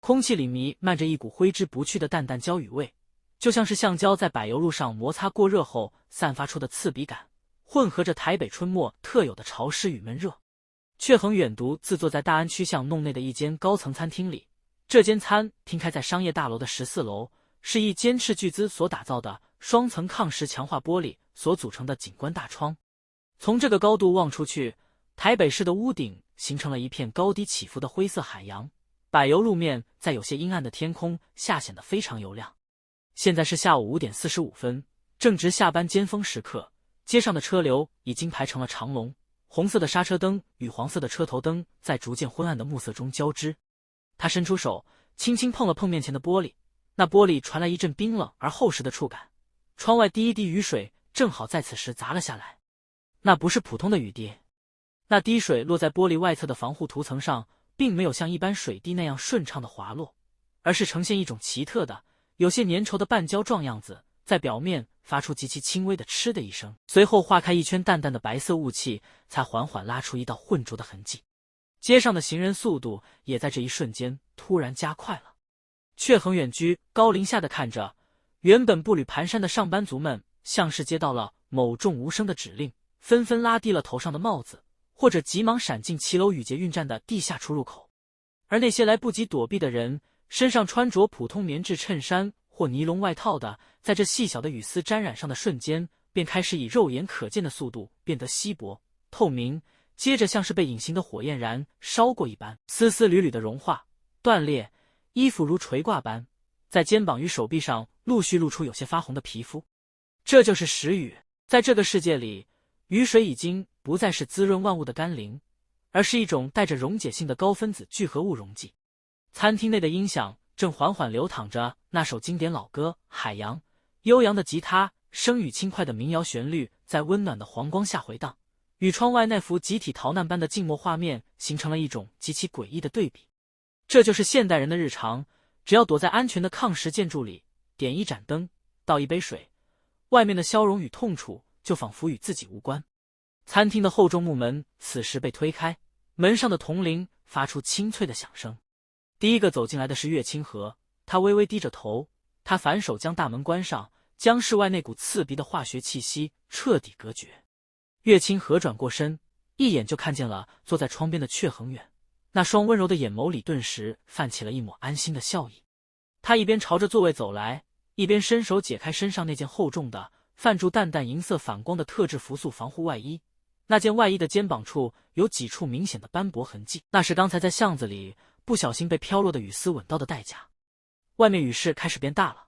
空氣裡彌漫着一股揮之不去的淡淡焦雨味，就像是橡胶在柏油路上摩擦過熱後散發出的刺鼻感，混合着台北春末特有的潮濕與悶熱。闕恆遠獨自坐在大安區巷弄內的一間高層餐廳裡，這間餐廳開在商業大樓的14樓，是以堅斥巨資所打造的雙層抗蝕強化玻璃所組成的景觀大窗。從這個高度望出去，台北市的屋頂形成了一片高低起伏的灰色海洋，柏油路面在有些陰暗的天空下顯得非常油亮。現在是下午5點45分，正值下班尖峰時刻，街上的車流已經排成了長龍，紅色的剎車燈與黃色的車頭燈在逐漸昏暗的暮色中交織。他伸出手，輕輕碰了碰面前的玻璃，那玻璃傳來一陣冰冷而厚實的觸感。窗外第一滴雨水正好在此時砸了下來。那不是普通的雨滴，那滴水落在玻璃外側的防護涂层上，並沒有像一般水滴那樣順暢的滑落，而是呈現一種奇特的、有些粘稠的半膠狀樣子，在表面發出極其輕微的嗤的一聲，隨後化開一圈淡淡的白色霧氣，才緩緩拉出一道渾濁的痕跡。街上的行人速度也在這一瞬間突然加快了。闕恆遠居高臨下的看着，原本步履蹣跚的上班族們像是接到了某眾無聲的指令，紛紛拉低了頭上的帽子，或者急忙閃進騎樓與捷運站的地下出入口。而那些來不及躲避的人，身上穿着普通棉質襯衫或尼龙外套的，在這細小的雨絲沾染上的瞬間，便開始以肉眼可見的速度變得稀薄、透明，接着像是被隱形的火焰燃燒過一般，絲絲縷縷的融化、斷裂，衣服如垂掛般，在肩膀與手臂上陸續露出有些發紅的皮膚。這就是時雨。在這個世界裡，雨水已經不再是滋潤萬物的甘霖，而是一種帶着溶解性的高分子聚合物溶剂。餐廳內的音響正緩緩流淌着那首經典老歌《海洋》，悠揚的吉他聲與輕快的民謠旋律在溫暖的黃光下回盪，與窗外那幅集體逃難般的靜默畫面形成了一種極其詭異的對比。這就是現代人的日常，只要躲在安全的抗蝕建築裡，點一盞燈，倒一杯水，外面的消融與痛楚就仿佛與自己無關。餐廳的厚重木門此時被推開，門上的銅鈴發出清脆的響聲。第一個走進來的是岳清河，他微微低着頭，他反手將大門關上，將室外那股刺鼻的化學氣息徹底隔絕。岳清河轉過身，一眼就看見了坐在窗邊的闕恆遠，那雙溫柔的眼眸裡頓時泛起了一抹安心的笑意。他一邊朝着座位走來，一邊伸手解開身上那件厚重的、泛着淡淡銀色反光的特制複素防護外衣。那件外衣的肩膀處有幾處明顯的斑駁痕跡，那是剛才在巷子裡不小心被飄落的雨絲吻到的代價。外面雨勢開始變大了，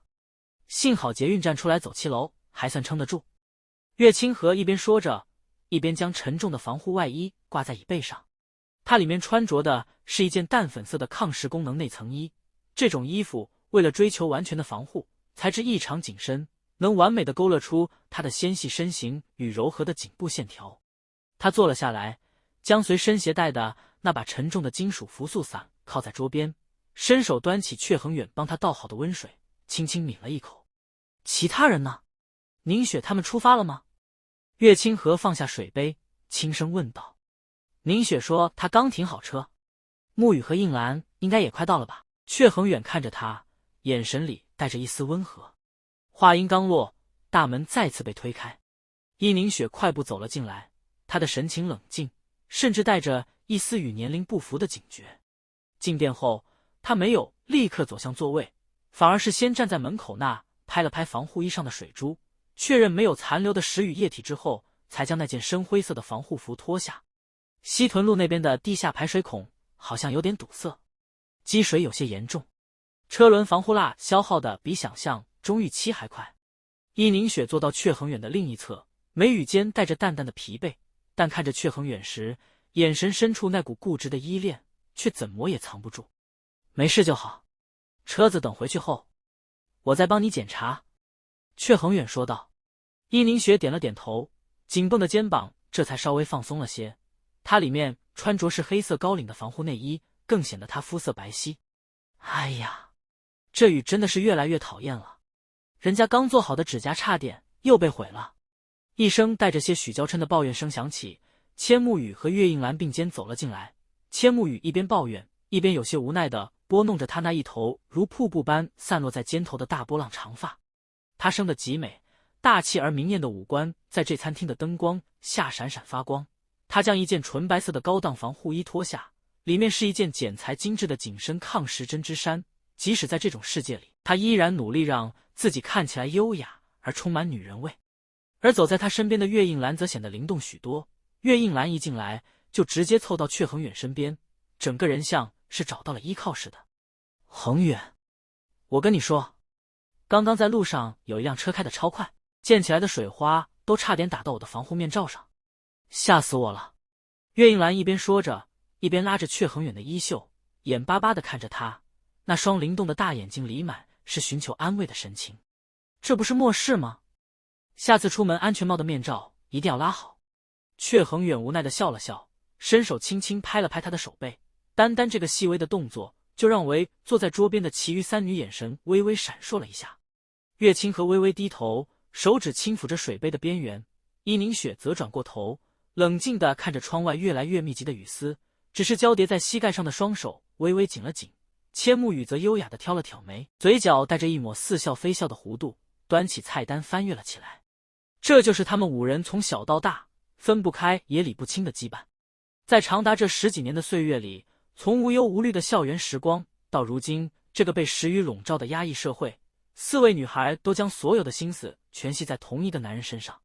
幸好捷運站出來走7樓，還算撐得住。岳清河一邊說着，一邊將沉重的防護外衣掛在椅背上。它裡面穿着的是一件淡粉色的抗蝕功能內層衣，這種衣服為了追求完全的防護，材質異常緊身，能完美的勾勒出他的纖細身形與柔和的頸部線條。他坐了下來，將隨身攜帶的那把沉重的金屬扶素傘靠在桌邊，伸手端起闕恆遠幫他倒好的溫水，輕輕抿了一口。其他人呢？寧雪他們出發了嗎？岳清河放下水杯，輕聲問道。寧雪說他剛停好車，沐雨和應蘭應該也快到了吧？闕恆遠看着他，眼神裡帶着一絲溫和。話音剛落，大門再次被推開，伊寧雪快步走了進來，她的神情冷靜，甚至帶着一絲與年齡不符的警覺。進店後，她沒有立刻走向座位，反而是先站在门口那拍了拍防護衣上的水珠，確認沒有殘留的時雨液體之後，才將那件深灰色的防護服脫下。西屯路那邊的地下排水孔好像有點堵塞，積水有些嚴重，車輪防護蠟消耗的比想象中預期還快。伊寧雪坐到闕恆遠的另一側，眉宇間帶着淡淡的疲憊，但看着闕恆遠時，眼神深處那股固執的依戀卻怎麼也藏不住。沒事就好，車子等回去後我再幫你檢查。闕恆遠說道。伊寧雪點了點頭，緊繃的肩膀這才稍微放鬆了些。她裡面穿着是黑色高領的防護內衣，更顯得她膚色白皙。哎呀，這雨真的是越來越討厭了，人家剛做好的指甲差點又被毀了。一聲帶着些許嬌嗔的抱怨聲響起，千木雨和岳映蘭並肩走了進來。千木雨一邊抱怨，一邊有些無奈地撥弄着她那一頭如瀑布般散落在肩頭的大波浪長髮。她生得極美，大氣而明豔的五官在這餐廳的燈光下閃閃發光。她將一件純白色的高檔防護衣脫下，裡面是一件剪裁精致的緊身抗時針織衫。即使在這種世界裡，她依然努力讓自己看起來優雅而充滿女人味。而走在她身邊的月映蘭則顯得靈動許多。月映蘭一進來就直接湊到闕恆遠身邊，整個人像是找到了依靠似的。恆遠，我跟你說，剛剛在路上有一輛車開得超快，濺起來的水花都差點打到我的防護面罩上，嚇死我了。月映蘭一邊說着，一邊拉着闕恆遠的衣袖，眼巴巴地看着他，那雙靈動的大眼睛裡滿是尋求安慰的神情。這不是漠視嗎？下次出門安全帽的面罩一定要拉好。闕恆遠無奈地笑了笑，伸手輕輕拍了拍他的手背。單单這個細微的動作，就讓坐在桌邊的其餘三女眼神微微閃爍了一下。月清河微微低頭，手指輕撫着水杯的邊緣。伊寧雪則轉過頭，冷靜地看着窗外越來越密集的雨絲，只是交疊在膝蓋上的雙手微微緊了緊。千木雨則優雅地挑了挑眉，嘴角帶着一抹似笑非笑的弧度，端起菜單翻閱了起來。這就是他們五人從小到大分不開也理不清的羈絆。在長達這10幾年的歲月裡，從無憂無慮的校園時光到如今這個被時雨籠罩的壓抑社會，4位女孩都將所有的心思全繫在同一個男人身上。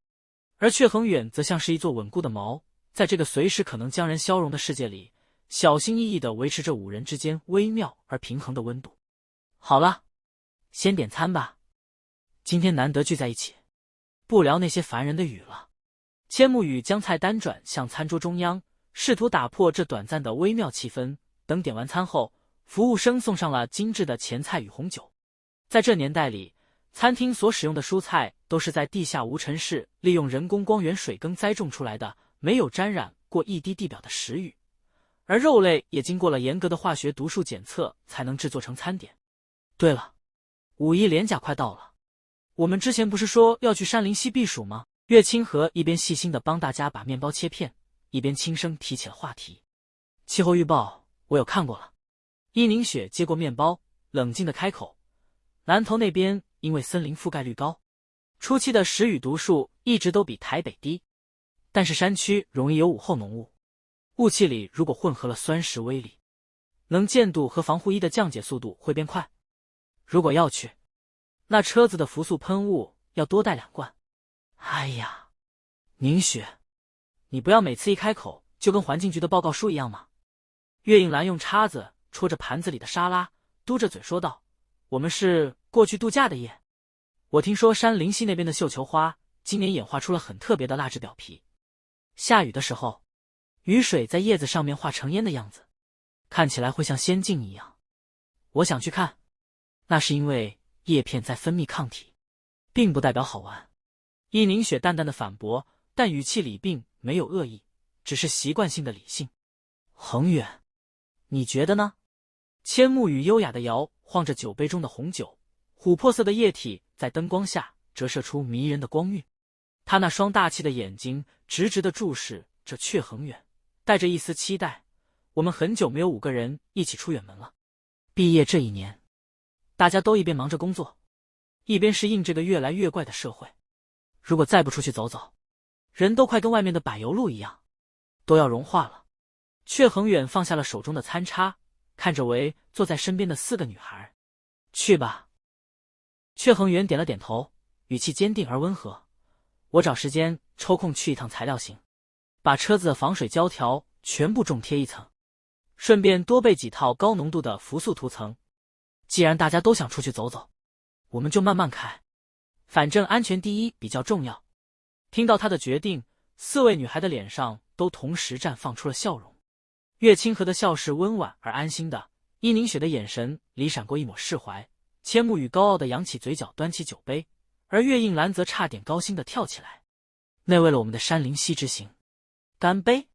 而闕恆遠則像是一座穩固的錨，在這個隨時可能將人消融的世界裡，小心翼翼地維持着五人之間微妙而平衡的溫度。好了，先點餐吧，今天難得聚在一起，不聊那些煩人的語了。千木雨將菜單轉向餐桌中央，試圖打破這短暫的微妙氣氛。等點完餐後，服務生送上了精致的前菜與紅酒。在這年代裡，餐廳所使用的蔬菜都是在地下無塵室利用人工光源水耕栽種出來的，沒有沾染過一滴地表的食慾。而肉類也經過了嚴格的化學毒素檢測才能制作成餐點。對了，5一連假快到了，我們之前不是說要去山林溪避暑嗎？岳清河一邊細心地幫大家把麵包切片，一邊輕聲提起了話題。氣候預報我有看過了。伊寧雪接過麵包，冷靜地開口。南投那邊因為森林覆蓋率高，初期的時雨毒數一直都比台北低，但是山區容易有午後濃霧，霧氣裡如果混合了酸蝕微粒，能見度和防護衣的降解速度會變快。如果要去，那車子的氟素噴霧要多帶2罐。哎呀，寧雪，你不要每次一開口就跟環境局的報告書一樣嗎？月映蘭用叉子戳着盤子裡的沙拉，嘟着嘴說道：我們是過去度假的夜，我聽說山林溪那邊的繡球花今年演化出了很特別的蠟質表皮，下雨的時候，雨水在葉子上面化成煙的樣子，看起來會像仙境一樣。我想去看，那是因為葉片在分泌抗體，並不代表好玩。伊寧雪淡淡的反駁，但語氣裡並沒有惡意，只是習慣性的理性。恆遠，你覺得呢？千木雨優雅地搖晃着酒杯中的紅酒，琥珀色的液體在燈光下折射出迷人的光暈。他那雙大氣的眼睛直直地注視着闕恆遠，帶着一絲期待。我們很久沒有5個人一起出遠門了。畢業這1年，大家都一邊忙着工作，一邊適應這個越來越怪的社會。如果再不出去走走，人都快跟外面的柏油路一樣，都要融化了。闕恆遠放下了手中的餐叉，看着坐在身邊的4個女孩。去吧。闕恆遠點了點頭，語氣堅定而溫和。我找時間抽空去一趟材料行，把車子的防水膠條全部重貼一層，順便多備幾套高濃度的氟素塗層。既然大家都想出去走走，我們就慢慢開，反正安全第一比較重要。听到他的決定，4位女孩的臉上都同時綻放出了笑容。岳清河的笑是溫婉而安心的，伊寧雪的眼神裡閃過一抹釋懷。千木雨高傲地揚起嘴角，端起酒杯，而月映蘭則差點高興地跳起來。那為了我們的山林溪之行，乾杯！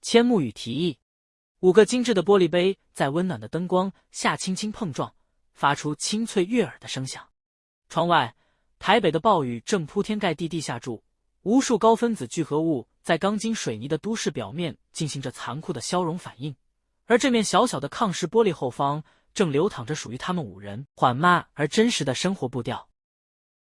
千木雨提議。5個精致的玻璃杯在溫暖的燈光下輕輕碰撞，發出清脆悅耳的聲響。窗外，台北的暴雨正鋪天蓋地地下注，無數高分子聚合物在鋼筋水泥的都市表面進行着殘酷的消融反應，而這面小小的抗蝕玻璃後方正流淌着屬於他們5人緩慢而真實的生活步調。